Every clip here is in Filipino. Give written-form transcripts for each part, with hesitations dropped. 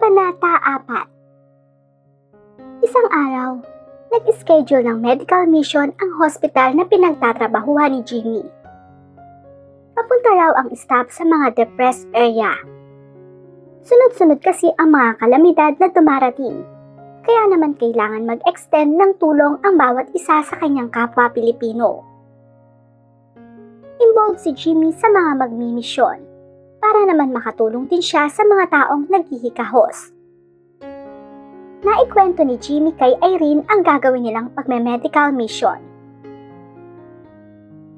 Kabanata 4. Isang araw, nag-schedule ng medical mission ang hospital na pinagtatrabahuhan ni Jimmy. Papunta raw ang staff sa mga depressed area. Sunod-sunod kasi ang mga kalamidad na dumarating, kaya naman kailangan mag-extend ng tulong ang bawat isa sa kanyang kapwa Pilipino. Involved si Jimmy sa mga magmimisyon para naman makatulong din siya sa mga taong naghihikahos. Naikwento ni Jimmy kay Irene ang gagawin nilang pagme-medical mission.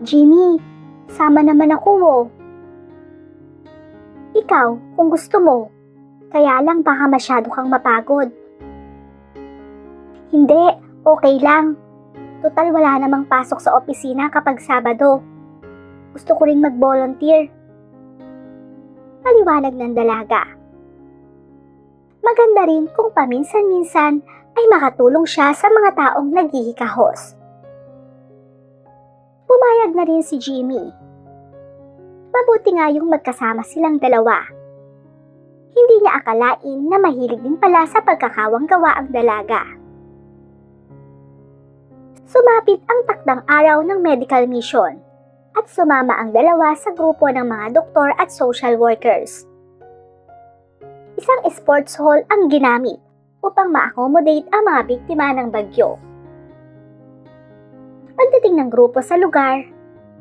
Jimmy, sama naman ako oh. Ikaw, kung gusto mo, kaya lang baka masyado kang mapagod. Hindi, okay lang. Total wala namang pasok sa opisina kapag Sabado. Gusto ko ring mag-volunteer. Paliwanag ng dalaga. Maganda rin kung paminsan-minsan ay makatulong siya sa mga taong naghihikahos. Pumayag na rin si Jimmy. Mabuti nga yung magkasama silang dalawa. Hindi niya akalain na mahilig din pala sa pagkakawang-gawa ang dalaga. Sumapit ang takdang araw ng medical mission at sumama ang dalawa sa grupo ng mga doktor at social workers. Isang sports hall ang ginamit upang ma-accommodate ang mga biktima ng bagyo. Pagdating ng grupo sa lugar,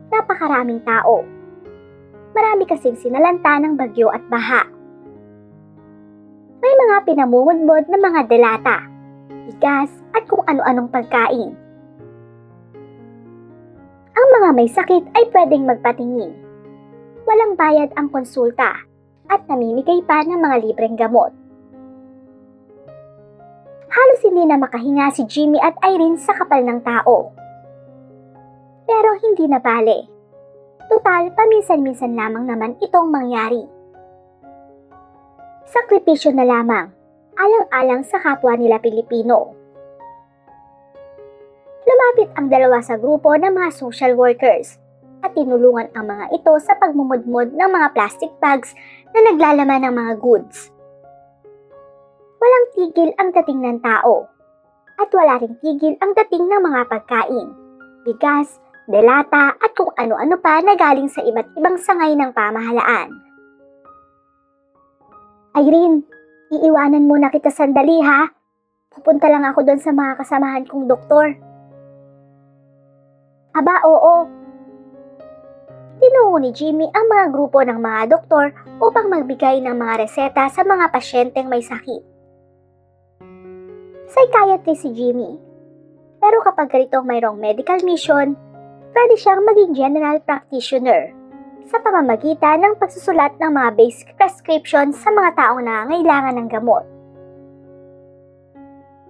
napakaraming tao. Marami kasing sinalanta ng bagyo at baha. May mga pinamumudmod na mga delata, bigas at kung ano-anong pagkain. Ang mga may sakit ay pwedeng magpatingin. Walang bayad ang konsulta at namimigay pa ng mga libreng gamot. Halos hindi na makahinga si Jimmy at Irene sa kapal ng tao. Pero hindi na bale. Total, paminsan-minsan lamang naman itong mangyari. Sakripisyo na lamang, alang-alang sa kapwa nila Pilipino. Lumapit ang dalawa sa grupo ng mga social workers at tinulungan ang mga ito sa pagmumudmod ng mga plastic bags na naglalaman ng mga goods. Walang tigil ang dating ng tao at wala ring tigil ang dating ng mga pagkain, bigas, delata at kung ano-ano pa na galing sa iba't ibang sangay ng pamahalaan. Irene, iiwanan muna kita sandali ha. Pupunta lang ako doon sa mga kasamahan kong doktor. Aba, oo. Tinungo ni Jimmy ang mga grupo ng mga doktor upang magbigay ng mga reseta sa mga pasyenteng may sakit. Psychiatrist si Jimmy. Pero kapag ganitong mayroong medical mission, pwede siyang maging general practitioner sa pamamagitan ng pagsusulat ng mga basic prescriptions sa mga taong nangangailangan ng gamot.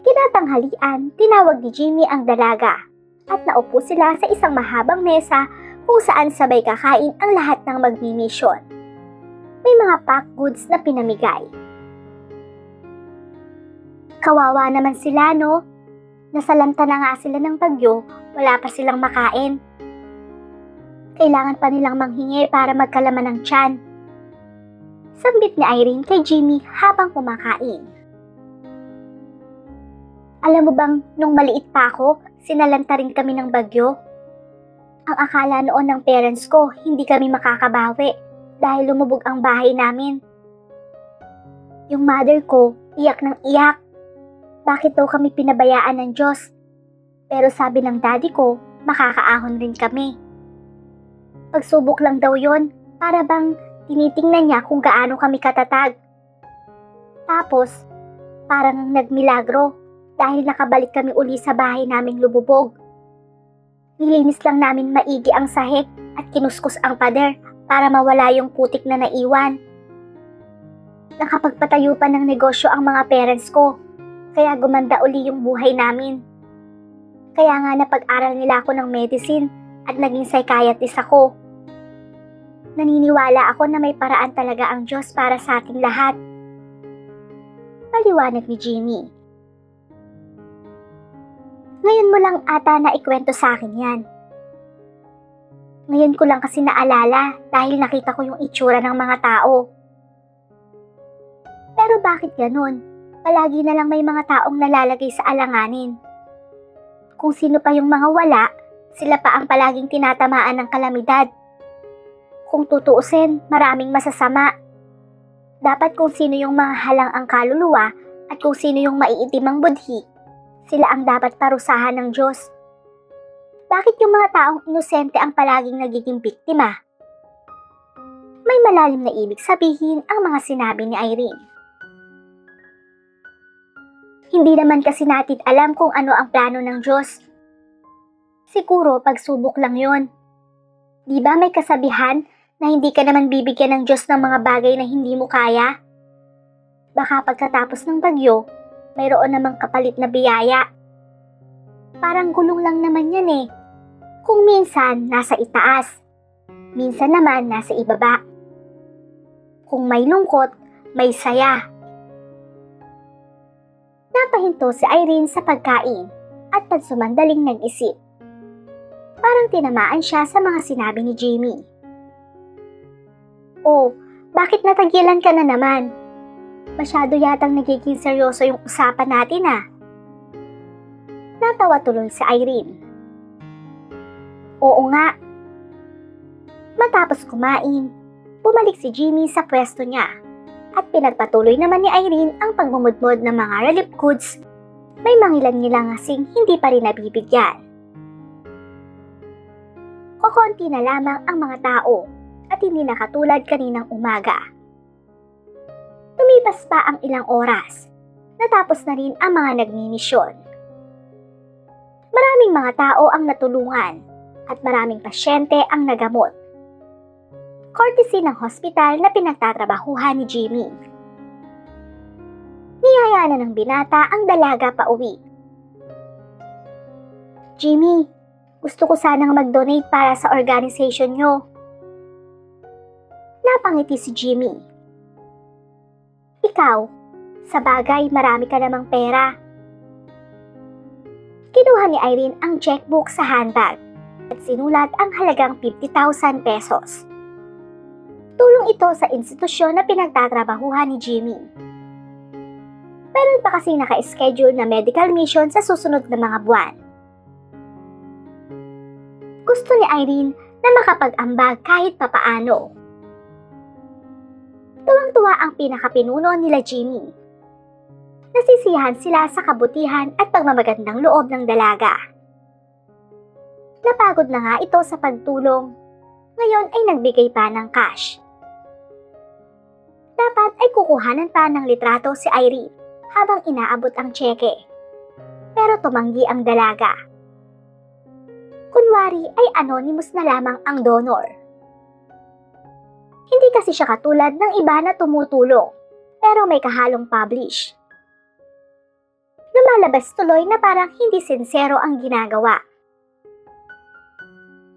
Kinatanghalian, tinawag ni Jimmy ang dalaga at naupo sila sa isang mahabang mesa kung saan sabay kakain ang lahat ng magmi-mission. May mga packed goods na pinamigay. Kawawa naman sila, no? Nasalanta na nga sila ng bagyo, wala pa silang makain. Kailangan pa nilang manghingi para magkalaman ng tiyan. Sambit ni Irene kay Jimmy habang kumakain. Alam mo bang, nung maliit pa ako, sinalanta rin kami ng bagyo. Ang akala noon ng parents ko, hindi kami makakabawi dahil lumubog ang bahay namin. Yung mother ko, iyak ng iyak. Bakit daw kami pinabayaan ng Diyos? Pero sabi ng daddy ko, makakaahon rin kami. Pagsubok lang daw yon, para bang tinitingnan niya kung gaano kami katatag. Tapos, parang nagmilagro. Dahil nakabalik kami uli sa bahay naming lumubog. Nilinis lang namin maigi ang sahig at kinuskus ang pader para mawala yung putik na naiwan. Nakapagpatayo pa ng negosyo ang mga parents ko, kaya gumanda uli yung buhay namin. Kaya nga napag-aral nila ako ng medicine at naging psychiatrist ako. Naniniwala ako na may paraan talaga ang Diyos para sa ating lahat. Paliwanag ni Jimmy. Ngayon mo lang ata na ikwento sa akin yan. Ngayon ko lang kasi naalala dahil nakita ko yung itsura ng mga tao. Pero bakit ganun? Palagi na lang may mga taong nalalagay sa alanganin. Kung sino pa yung mga wala, sila pa ang palaging tinatamaan ng kalamidad. Kung tutuusin, maraming masasama. Dapat kung sino yung mga halang ang kaluluwa at kung sino yung maiitim ang budhi, sila ang dapat parusahan ng Diyos. Bakit yung mga taong inosente ang palaging nagiging biktima? May malalim na ibig sabihin ang mga sinabi ni Irene. Hindi naman kasi natin alam kung ano ang plano ng Diyos. Siguro pagsubok lang yon. Di ba may kasabihan na hindi ka naman bibigyan ng Diyos ng mga bagay na hindi mo kaya? Baka pagkatapos ng bagyo, mayroon namang kapalit na biyaya. Parang gulong lang naman yan eh. Kung minsan nasa itaas, minsan naman nasa ibaba. Kung may lungkot, may saya. Napahinto si Irene sa pagkain at pansumandaling nag-isip. Parang tinamaan siya sa mga sinabi ni Jamie. Oh, bakit natagilan ka na naman? Masyado yatang nagiging seryoso yung usapan natin ah. Natawa tuloy si Irene. Oo nga. Matapos kumain, bumalik si Jimmy sa pwesto niya at pinagpatuloy naman ni Irene ang pagmumudmod ng mga relief goods. May mangilan-ngilang asing hindi pa rin nabibigyan. Kokonti na lamang ang mga tao at hindi na katulad kaninang umaga. Lumipas pa ang ilang oras. Natapos na rin ang mga nagmimisyon. Maraming mga tao ang natulungan at maraming pasyente ang nagamot. Courtesy ng hospital na pinagtatrabahuhan ni Jimmy. Niyaya na ng binata ang dalaga pa uwi. Jimmy, gusto ko sanang mag-donate para sa organization nyo. Napangiti si Jimmy. Ikaw, sa bagay marami ka namang pera. Kinuha ni Irene ang checkbook sa handbag at sinulat ang halagang 50,000 pesos. Tulong ito sa institusyon na pinagtatrabahuhan ni Jimmy. Meron pa kasi naka-schedule na medical mission sa susunod na mga buwan. Gusto ni Irene na makapag-ambag kahit papaano. Tuwang-tuwa ang pinakapinuno nila Jimmy. Nasisiyahan sila sa kabutihan at pagmamagandang loob ng dalaga. Napagod na nga ito sa pagtulong. Ngayon ay nagbigay pa ng cash. Dapat ay kukuhanan pa ng litrato si Irene habang inaabot ang tseke. Pero tumanggi ang dalaga. Kunwari ay anonymous na lamang ang donor. Hindi kasi siya katulad ng iba na tumutulong, pero may kahalong publish. Lumalabas tuloy na parang hindi sincero ang ginagawa.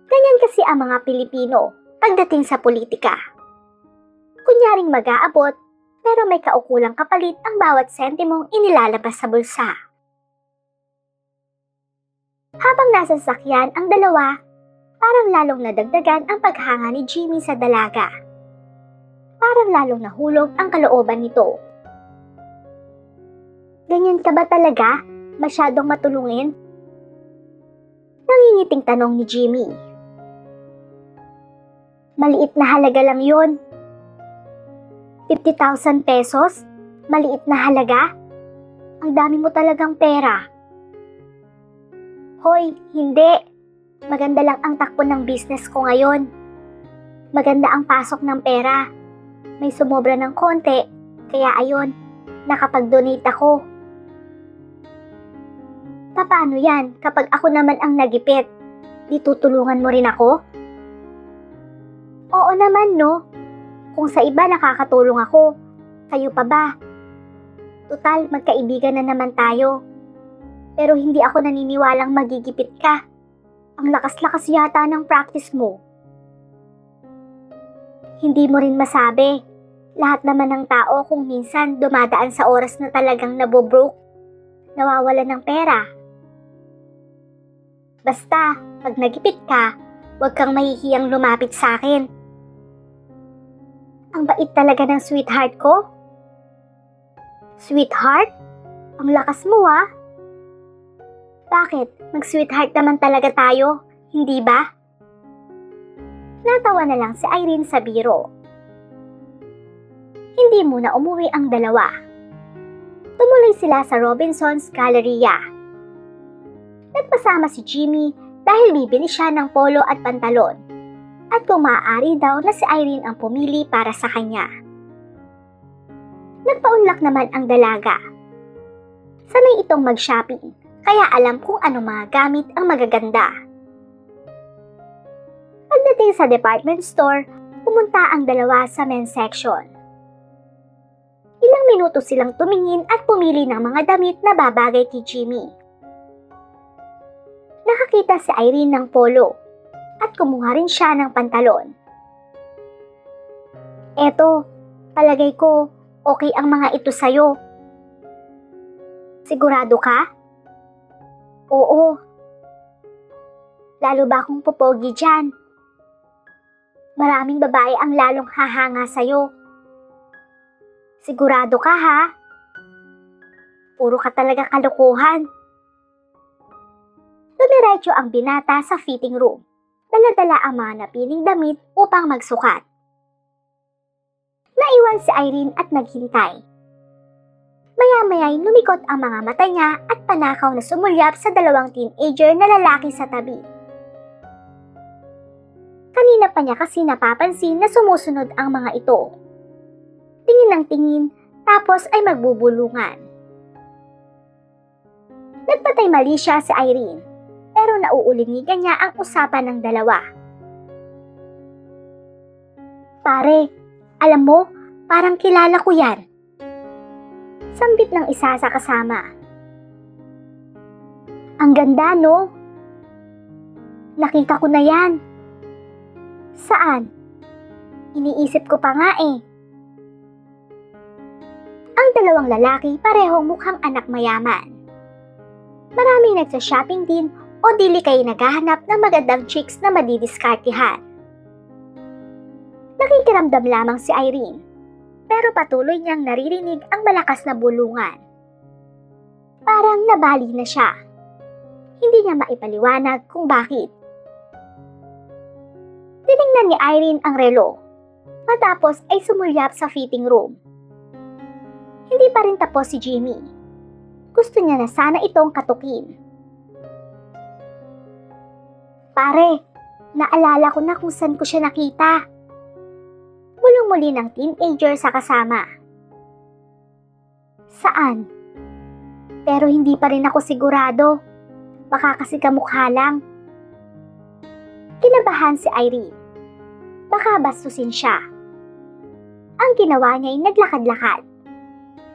Ganyan kasi ang mga Pilipino pagdating sa politika. Kunyaring mag-aabot, pero may kaukulang kapalit ang bawat sentimong inilalabas sa bulsa. Habang nasa sasakyan ang dalawa, parang lalong nadagdagan ang paghanga ni Jimmy sa dalaga. Parang lalong nahulog ang kalooban nito. Ganyan ka ba talaga? Masyadong matulungin? Nangingiting tanong ni Jimmy. Maliit na halaga lang yon. 50,000 pesos? Maliit na halaga? Ang dami mo talagang pera. Hoy, hindi. Maganda lang ang takbo ng business ko ngayon. Maganda ang pasok ng pera. May sumobra ng konti, kaya ayon, nakapag-donate ako. Paano yan kapag ako naman ang nagipit? Di tutulungan mo rin ako? Oo naman no. Kung sa iba nakakatulong ako, kayo pa ba? Tutal, magkaibigan na naman tayo. Pero hindi ako naniniwalang magigipit ka. Ang lakas-lakas yata ng practice mo. Hindi mo rin masabi. Lahat naman ng tao kung minsan dumadaan sa oras na talagang nabobroke, nawawala ng pera. Basta, pag nagipit ka, huwag kang mahihiyang lumapit sa akin. Ang bait talaga ng sweetheart ko. Sweetheart? Ang lakas mo ah. Bakit? Mag-sweetheart naman talaga tayo, hindi ba? Natawa na lang si Irene sa biro. Hindi muna umuwi ang dalawa. Tumuloy sila sa Robinson's Galleria. Nagpasama si Jimmy dahil bibili siya ng polo at pantalon. At kung maaari daw na si Irene ang pumili para sa kanya. Nagpaunlak naman ang dalaga. Sanay itong mag-shopping, kaya alam kung ano mga gamit ang magaganda. Pagdating sa department store, pumunta ang dalawa sa men's section. Ilang minuto silang tumingin at pumili ng mga damit na babagay kay Jimmy. Nakakita si Irene ng polo at kumuha rin siya ng pantalon. Eto, palagay ko, okay ang mga ito sa'yo. Sigurado ka? Oo. Lalo ba kung popogi dyan? Maraming babae ang lalong hahanga sa'yo. Sigurado ka ha? Puro ka talaga kalokohan. Dumiretso ang binata sa fitting room. Dala-dala ang mga napiling damit upang magsukat. Naiwan si Irene at naghintay. Maya-maya'y lumikot ang mga mata niya at panakaw na sumulyap sa dalawang teenager na lalaki sa tabi. Kanina pa niya kasi napapansin na sumusunod ang mga ito. Tingin ng tingin, tapos ay magbubulungan. Nagpatay mali siya si Irene, pero nauulinigan niya ang usapan ng dalawa. Pare, alam mo, parang kilala ko yan. Sambit ng isa sa kasama. Ang ganda, no? Nakita ko na yan. Saan? Iniisip ko pa nga eh. Ang dalawang lalaki parehong mukhang anak mayaman. Maraming nagsa-shopping din o dili kayo naghahanap ng magandang chicks na madidiskartihan. Nakikiramdam lamang si Irene. Pero patuloy niyang naririnig ang malakas na bulungan. Parang nabali na siya. Hindi niya maipaliwanag kung bakit. Tiningnan ni Irene ang relo. Matapos ay sumulyap sa fitting room. Hindi pa rin tapos si Jimmy. Gusto niya na sana itong katukin. Pare, naalala ko na kung saan ko siya nakita. Bulong-muli ng teenager sa kasama. Saan? Pero hindi pa rin ako sigurado. Baka kasi kamukha lang. Kinabahan si Irene. Baka bastusin siya. Ang ginawa niya ay naglakad-lakad.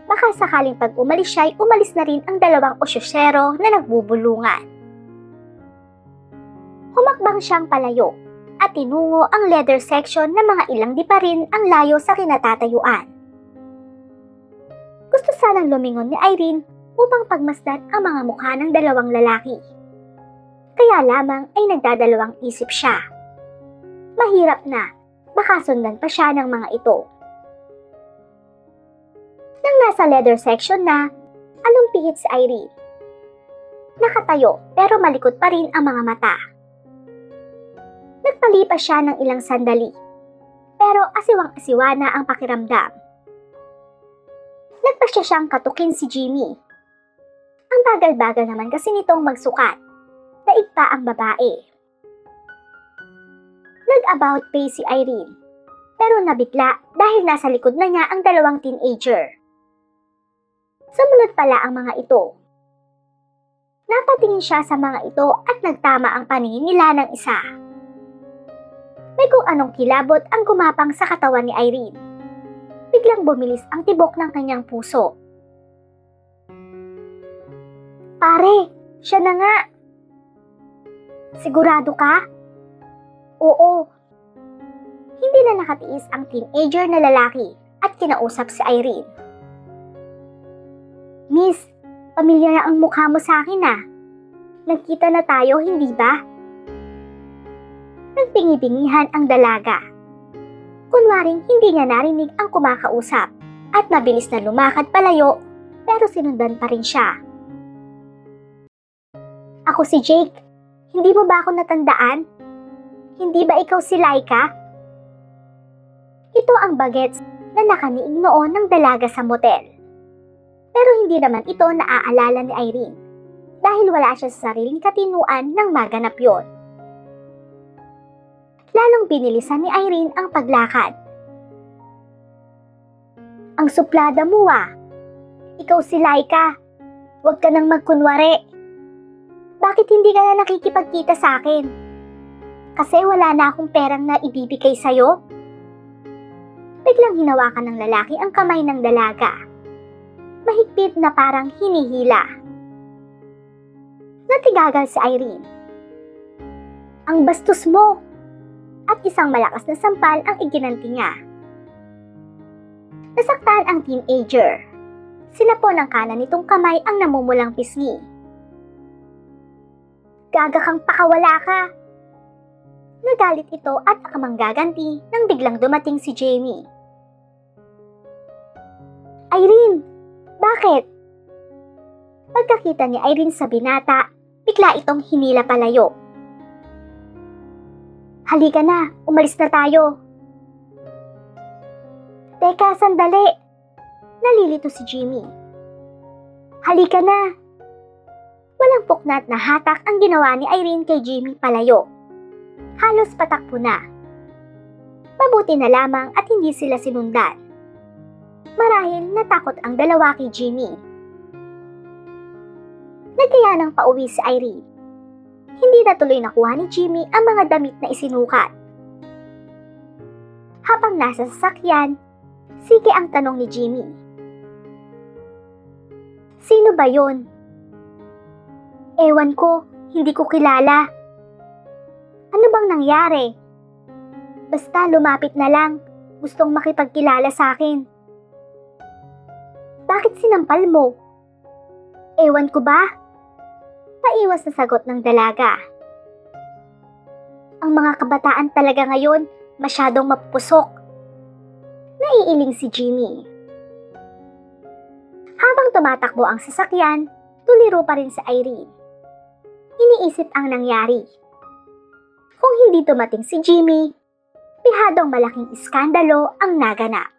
Baka sakaling pag umalis siya ay umalis na rin ang dalawang osyosero na nagbubulungan. Humakbang siyang palayo. At tinungo ang leather section na mga ilang di pa rin ang layo sa kinatatayuan. Gusto sanang lumingon ni Irene upang pagmasdan ang mga mukha ng dalawang lalaki. Kaya lamang ay nagdadalawang isip siya. Mahirap na, baka sundan pa siya ng mga ito. Nang nasa leather section na, alumpihit si Irene. Nakatayo pero malikot pa rin ang mga mata. Nagpalipas siya ng ilang sandali, pero asiwang-asiwa na ang pakiramdam. Nagpasya siyang katukin si Jimmy. Ang bagal-bagal naman kasi nitong magsukat, daig pa ang babae. Nag-about face si Irene, pero nabigla dahil nasa likod na niya ang dalawang teenager. Sumunod pala ang mga ito. Napatingin siya sa mga ito at nagtama ang paningin nila ng isa. May kung anong kilabot ang gumapang sa katawan ni Irene. Biglang bumilis ang tibok ng kanyang puso. Pare, siya na nga. Sigurado ka? Oo. Hindi na nakatiis ang teenager na lalaki at kinausap si Irene. Miss, pamilyar na ang mukha mo sa akin ah. Nagkita na tayo, hindi ba? Nagpingi-pingihan ang dalaga. Kunwaring hindi niya narinig ang kumakausap at mabilis na lumakad palayo pero sinundan pa rin siya. Ako si Jake. Hindi mo ba ako natandaan? Hindi ba ikaw si Laika? Ito ang bagets na nakaniing noon ng dalaga sa motel. Pero hindi naman ito naaalala ni Irene dahil wala siya sa sariling katinuan nang maganap yon. Lalong binilisan ni Irene ang paglakad. Ang suplada mo Ikaw si Laika. Huwag ka nang magkunwari. Bakit hindi ka na nakikipagkita sa akin? Kasi wala na akong perang na ibibigay sa'yo? Biglang hinawakan ng lalaki ang kamay ng dalaga. Mahigpit na parang hinihila. Natigagal si Irene. Ang bastos mo! At isang malakas na sampal ang iginanti niya. Nasaktan ang teenager. Sinapo ng kanan nitong kamay ang namumulang pisngi. Gaga kang pakawala ka! Nagalit ito at akamang gaganti nang biglang dumating si Jamie. Irene! Bakit? Pagkakita ni Irene sa binata, bigla itong hinila palayo. Halika na, umalis na tayo. Teka, sandali. Nalilito si Jimmy. Halika na. Walang puknat na hatak ang ginawa ni Irene kay Jimmy palayo. Halos patakbo na. Mabuti na lamang at hindi sila sinundan. Marahil natakot ang dalawa kay Jimmy. Nagkaya nang pauwi si Irene. Hindi na tuloy nakuha ni Jimmy ang mga damit na isinukat. Habang nasa sasakyan, sige ang tanong ni Jimmy. Sino ba yun? Ewan ko, hindi ko kilala. Ano bang nangyari? Basta lumapit na lang, gustong makipagkilala sa akin. Bakit sinampal mo? Ewan ko ba? Paiwas na sagot ng dalaga. Ang mga kabataan talaga ngayon masyadong mapusok. Naiiling si Jimmy. Habang tumatakbo ang sasakyan, tuliro pa rin si Irene. Iniisip ang nangyari. Kung hindi dumating si Jimmy, pihadong malaking iskandalo ang naganap.